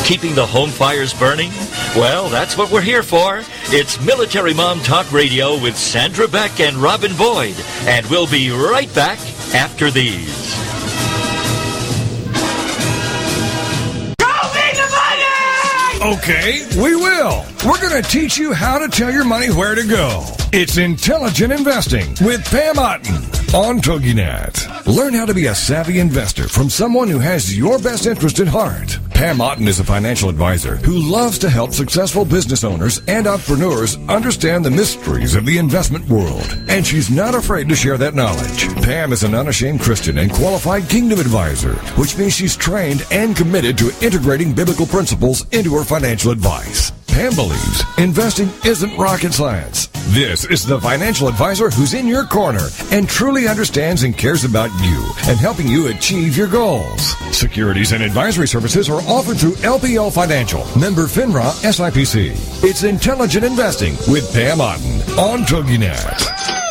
Keeping the home fires burning? Well, that's what we're here for. It's Military Mom Talk Radio with Sandra Beck and Robin Boyd. And we'll be right back after these. Okay, we will. We're going to teach you how to tell your money where to go. It's Intelligent Investing with Pam Otten on TogiNet. Learn how to be a savvy investor from someone who has your best interest at heart. Pam Otten is a financial advisor who loves to help successful business owners and entrepreneurs understand the mysteries of the investment world. And she's not afraid to share that knowledge. Pam is an unashamed Christian and qualified kingdom advisor, which means she's trained and committed to integrating biblical principles into her financial advice. Pam believes investing isn't rocket science. This is the financial advisor who's in your corner and truly understands and cares about you and helping you achieve your goals. Securities and advisory services are offered through LPL Financial, member FINRA SIPC. It's Intelligent Investing with Pam Otten on TogiNet.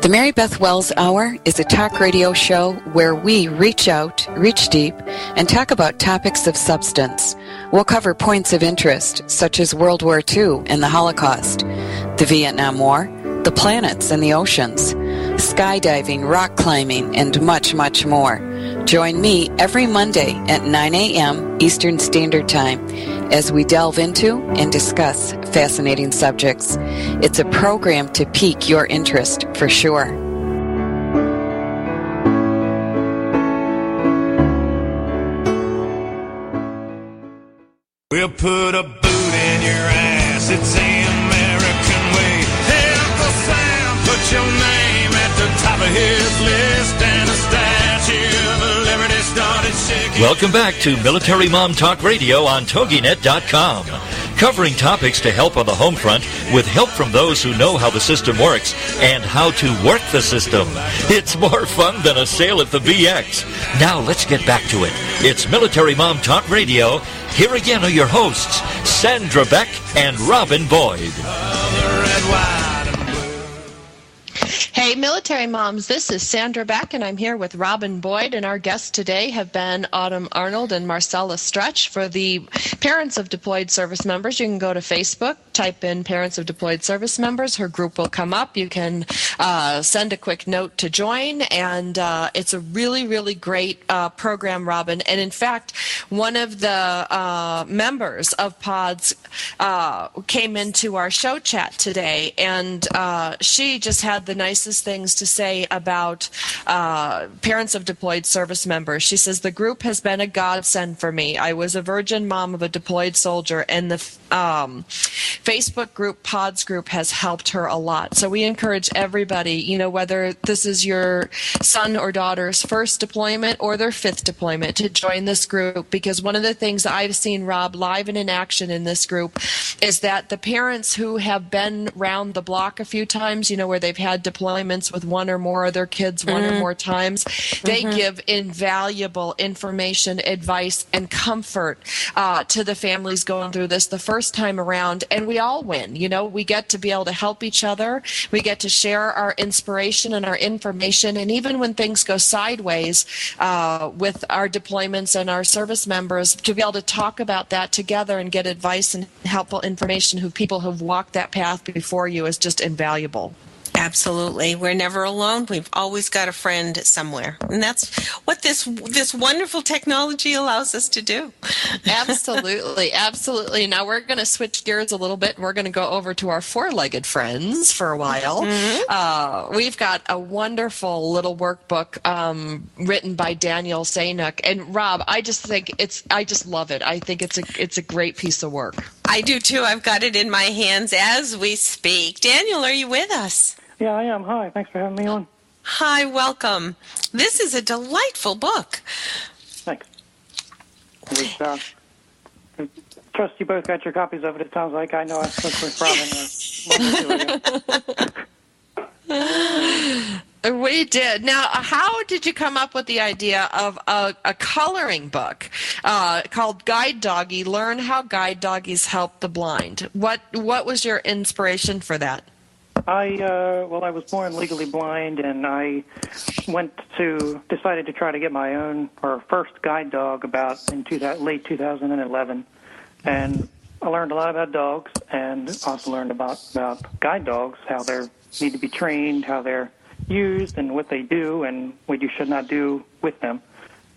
The Mary Beth Wells Hour is a talk radio show where we reach out, reach deep, and talk about topics of substance. We'll cover points of interest, such as World War II and the Holocaust, the Vietnam War, the planets and the oceans, skydiving, rock climbing, and much, much more. Join me every Monday at 9 a.m. Eastern Standard Time as we delve into and discuss fascinating subjects. It's a program to pique your interest for sure. We'll put a boot in your ass, it's the American way. Uncle Sam, put your name at the top of his list, and a statue of liberty started shaking. Welcome back to Military Mom Talk Radio on TogiNet.com. Covering topics to help on the home front with help from those who know how the system works and how to work the system. It's more fun than a sale at the BX. Now let's get back to it. It's Military Mom Talk Radio. Here again are your hosts, Sandra Beck and Robin Boyd. Hey, military moms, this is Sandra Beck, and I'm here with Robin Boyd, and our guests today have been Autumn Arnold and Marcella Stretch. For the parents of deployed service members, you can go to Facebook, type in Parents of Deployed Service Members. Her group will come up. You can send a quick note to join, and it's a really, really great program, Robin. And in fact, one of the members of PODS came into our show chat today, and she just had the nicest things to say about parents of deployed service members. She says, the group has been a godsend for me. I was a virgin mom of a deployed soldier, and the Facebook group, PODS group, has helped her a lot. So we encourage everybody, you know, whether this is your son or daughter's first deployment or their fifth deployment, to join this group, because one of the things I've seen, Rob, live and in action in this group is that the parents who have been round the block a few times, you know, where they've had deployments with one or more of their kids one or more times, they give invaluable information, advice, and comfort to the families going through this the first time around, and we all win. You know, we get to be able to help each other. We get to share our inspiration and our information, and even when things go sideways with our deployments and our service members, to be able to talk about that together and get advice and helpful information who people who've walked that path before you is just invaluable. Absolutely. We're never alone. We've always got a friend somewhere. And that's what this wonderful technology allows us to do. Absolutely. Absolutely. Now we're going to switch gears a little bit. We're going to go over to our four-legged friends for a while. We've got a wonderful little workbook written by Daniel Saynuk. And Rob, I just love it. I think it's a great piece of work. I do too. I've got it in my hands as we speak. Daniel, are you with us? Yeah, I am. Hi. Thanks for having me on. Hi, welcome. This is a delightful book. Thanks. Trust you both got your copies of it. It sounds like I know I spoke with Robin. We did. Now, how did you come up with the idea of a coloring book called Guide Doggy? Learn how guide doggies help the blind. What was your inspiration for that? I was born legally blind, and I decided to try to get my own or first guide dog about in late 2011, and I learned a lot about dogs, and also learned about guide dogs, how they need to be trained, how they're used, and what they do, and what you should not do with them.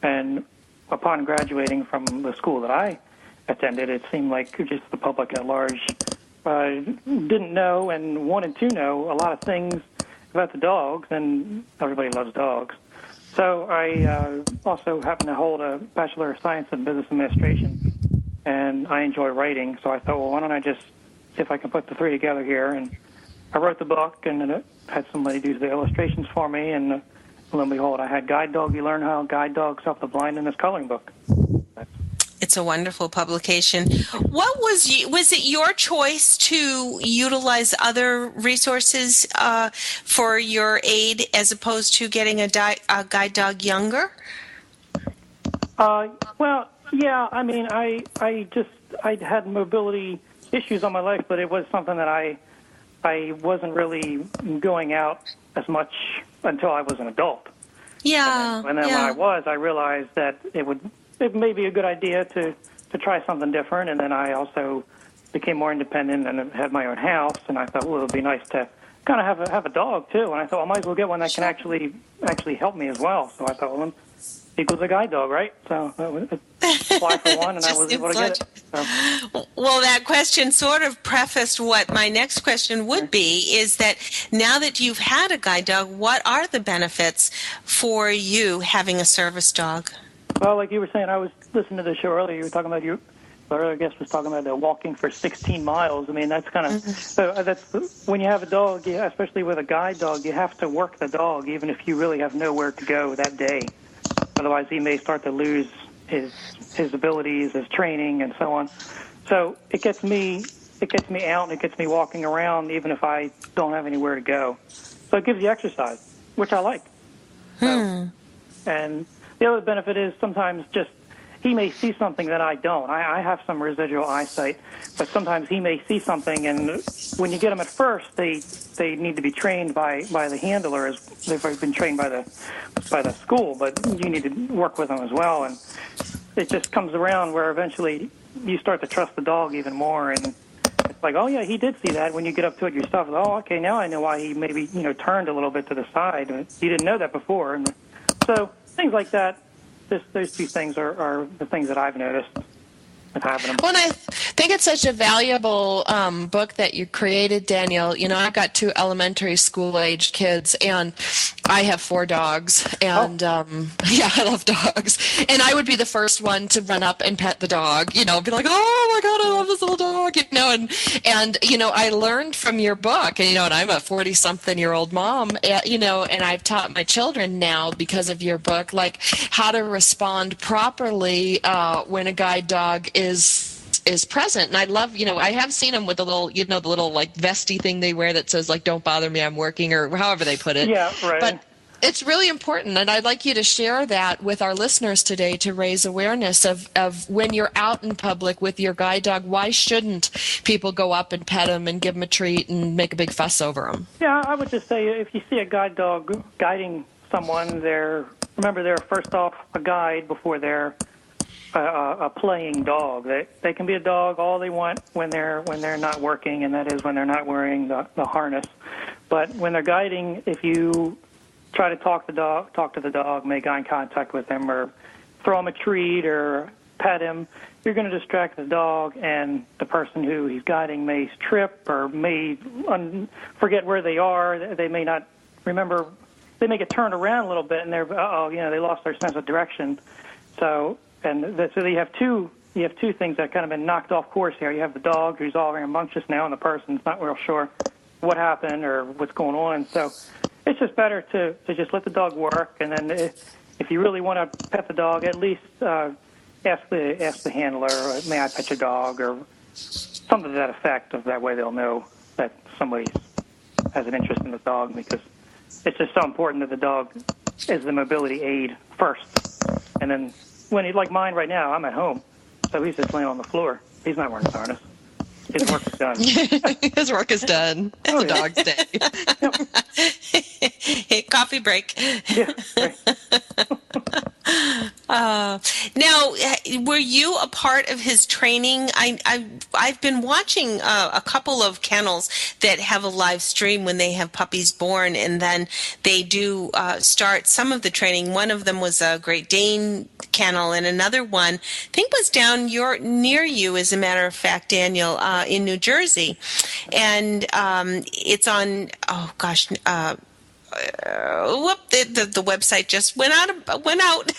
And upon graduating from the school that I attended, it seemed like just the public at large didn't know and wanted to know a lot of things about the dogs, and everybody loves dogs. So I also happen to hold a Bachelor of Science in Business Administration, and I enjoy writing, so I thought, well, why don't I just see if I can put the three together here, and I wrote the book, and had somebody do the illustrations for me, and lo and behold, I had Guide Dog. You learn how guide dogs help the blind in this coloring book. It's a wonderful publication. What was it your choice to utilize other resources for your aid as opposed to getting a guide dog younger? Well, yeah. I mean, I had mobility issues all my life, but it was something that I wasn't really going out as much until I was an adult. Yeah. And then when I realized that it may be a good idea to try something different. And then I also became more independent and had my own house. And I thought, well, it would be nice to kind of have a dog too. And I thought, I might as well get one that can actually help me as well. So I thought, well, equals a guide dog, right? So apply for one, and I was able to get it. So. Well, that question sort of prefaced what my next question would be, is that now that you've had a guide dog, what are the benefits for you having a service dog? Well, like you were saying, I was listening to the show earlier. You were talking about our other guest was talking about walking for 16 miles. I mean, that's kind of, so that's, when you have a dog, especially with a guide dog, you have to work the dog, even if you really have nowhere to go that day. Otherwise, he may start to lose his abilities, his training, and so on. So it gets me out and it gets me walking around, even if I don't have anywhere to go. So it gives you exercise, which I like. So, and the other benefit is sometimes just he may see something that I don't. I have some residual eyesight, but sometimes he may see something, and when you get them at first, they need to be trained by the handler, as they've been trained by the school, but you need to work with them as well, and it just comes around where eventually you start to trust the dog even more, and it's like, oh yeah, he did see that. When you get up to it yourself, oh okay, now I know why he maybe turned a little bit to the side. You didn't know that before, and so things like that. Those two things are the things that I've noticed with having them. Well, and I think it's such a valuable book that you created, Daniel. I've got 2 elementary school-aged kids, and I have 4 dogs. And, yeah, I love dogs. And I would be the first one to run up and pet the dog, be like, oh, my God, I love this little dog, And I learned from your book, and I'm a 40-something-year-old mom, and I've taught my children now because of your book, like how to respond properly when a guide dog is present. And I love, I have seen them with the little, the little like vesty thing they wear that says like, don't bother me, I'm working, or however they put it. Yeah, right. But it's really important, and I'd like you to share that with our listeners today to raise awareness of when you're out in public with your guide dog, why shouldn't people go up and pet them and give them a treat and make a big fuss over them? Yeah, I would just say if you see a guide dog guiding someone, remember they're first off a guide before they're a playing dog. They can be a dog all they want when they're not working, and that is when they're not wearing the harness. But when they're guiding, if you try to talk to the dog, make eye contact with him, or throw him a treat or pet him, you're going to distract the dog, and the person who he's guiding may trip or may forget where they are. They may not remember. They may get turned around a little bit, and they lost their sense of direction. So you have two things that kind of been knocked off course here. You have the dog who's all rambunctious now, and the person's not real sure what happened or what's going on. So it's just better to just let the dog work, and then if you really want to pet the dog, at least ask the handler, may I pet your dog, or something to that effect. Of that way they'll know that somebody has an interest in the dog, because it's just so important that the dog is the mobility aid first, and then. When he's like mine right now, I'm at home, so he's just laying on the floor. He's not wearing a harness. His work is done. His work is done. It's a dog's day. Hey, coffee break. Yeah, right. Now, were you a part of his training? I've been watching a couple of kennels that have a live stream when they have puppies born, and then they do start some of the training. One of them was a Great Dane kennel, and another one, I think, was down near you, as a matter of fact, Daniel, in New Jersey. And it's on, the website just went out.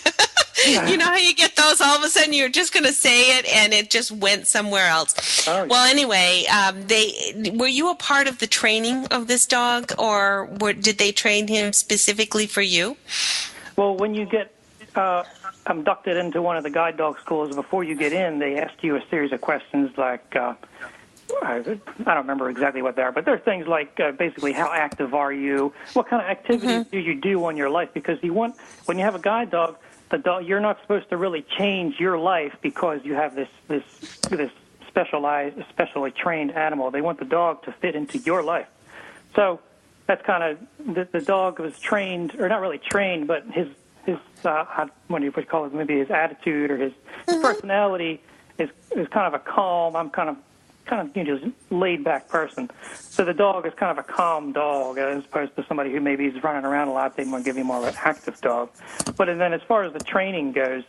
You know how you get those, all of a sudden you're just going to say it and it just went somewhere else. Oh, yeah. Well, anyway, were you a part of the training of this dog, or did they train him specifically for you? Well, when you get inducted into one of the guide dog schools, before you get in, they ask you a series of questions like, I don't remember exactly what they are, but there are things like basically how active are you, what kind of activities do you do on your life, because when you have a guide dog, you're not supposed to really change your life because you have this specially trained animal. They want the dog to fit into your life. So that's kind of the dog was trained, or not really trained, but his what do you call it? Maybe his attitude or his personality is kind of a calm. I'm kind of kind of just laid back person. So the dog is kind of a calm dog as opposed to somebody who maybe is running around a lot. They want to give you more of an active dog. But then as far as the training goes,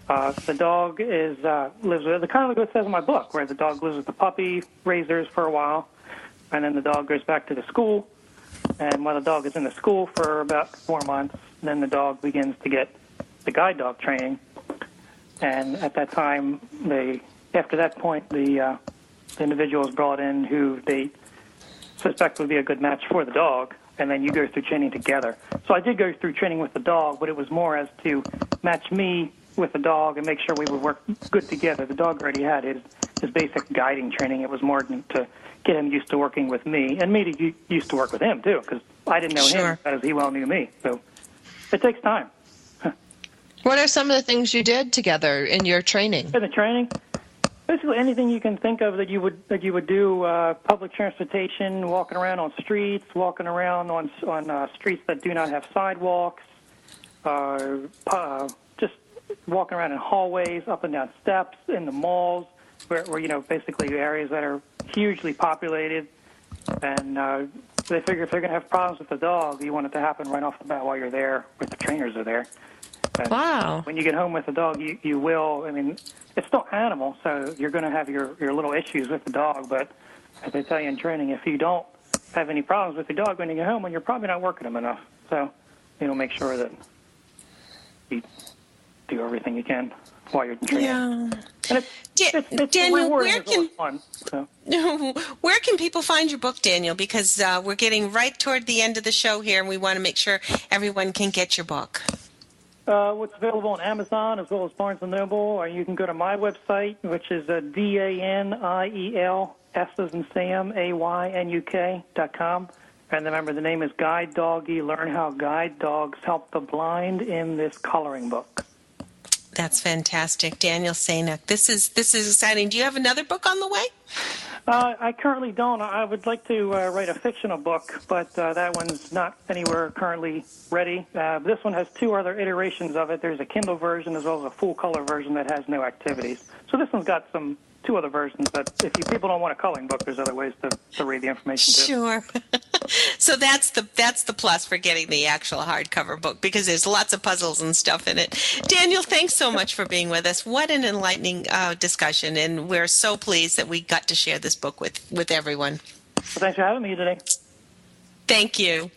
the dog lives with, kind of like it says in my book, where the dog lives with the puppy, raisers for a while, and then the dog goes back to the school. And while the dog is in the school for about 4 months, then the dog begins to get the guide dog training. And at that time, after that point, the individual is brought in who they suspect would be a good match for the dog, and then you go through training together. So I did go through training with the dog, but it was more as to match me with the dog and make sure we would work good together. The dog already had his basic guiding training. It was more to get him used to working with me, and me to used to work with him, too, because I didn't know him as he well knew me. So it takes time. What are some of the things you did together in your training? In the training? Basically anything you can think of that you would do, public transportation, walking around on streets, walking around on streets that do not have sidewalks, just walking around in hallways, up and down steps, in the malls, where basically areas that are hugely populated. And they figure if they're going to have problems with the dog, you want it to happen right off the bat while you're there, with the trainers are there. And wow. When you get home with the dog, you will, it's still animal, so you're going to have your little issues with the dog, but as they tell you in training, if you don't have any problems with the dog when you get home, well, you're probably not working them enough. So, make sure that you do everything you can while you're training. Yeah. And it's Daniel, fun. So. Where can people find your book, Daniel? Because we're getting right toward the end of the show here, and we want to make sure everyone can get your book. It's available on Amazon as well as Barnes & Noble, or you can go to my website, which is DANIEL, S as in Sam, AYNUK.com. And remember, the name is Guide Doggy. Learn how guide dogs help the blind in this coloring book. That's fantastic. Daniel Saynuk. This is exciting. Do you have another book on the way? I currently don't. I would like to write a fictional book, but that one's not anywhere currently ready. This one has 2 other iterations of it. There's a Kindle version as well as a full-color version that has no activities. So this one's got 2 other versions, but if people don't want a coloring book, there's other ways to read the information, too. Sure. So that's the plus for getting the actual hardcover book, because there's lots of puzzles and stuff in it. Daniel, thanks so much for being with us. What an enlightening discussion, and we're so pleased that we got to share this book with everyone. Well, thanks for having me today. Thank you.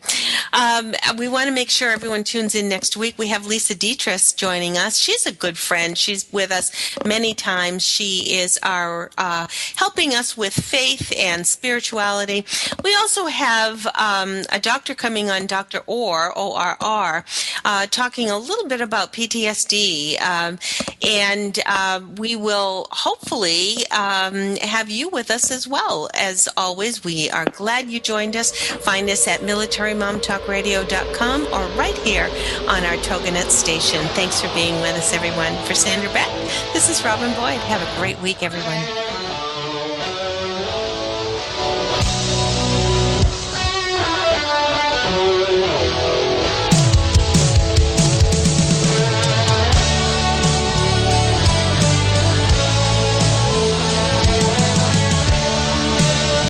We want to make sure everyone tunes in next week. We have Lisa Dietrich joining us. She's a good friend. She's with us many times. She is our helping us with faith and spirituality. We also have a doctor coming on, Dr. Orr, O-R-R, talking a little bit about PTSD. And we will hopefully have you with us as well. As always, we are glad you joined us. Find us at militarymomtalkradio.com or right here on our TogiNet station. Thanks for being with us, everyone. For Sandra Beck, this is Robin Boyd. Have a great week, everyone.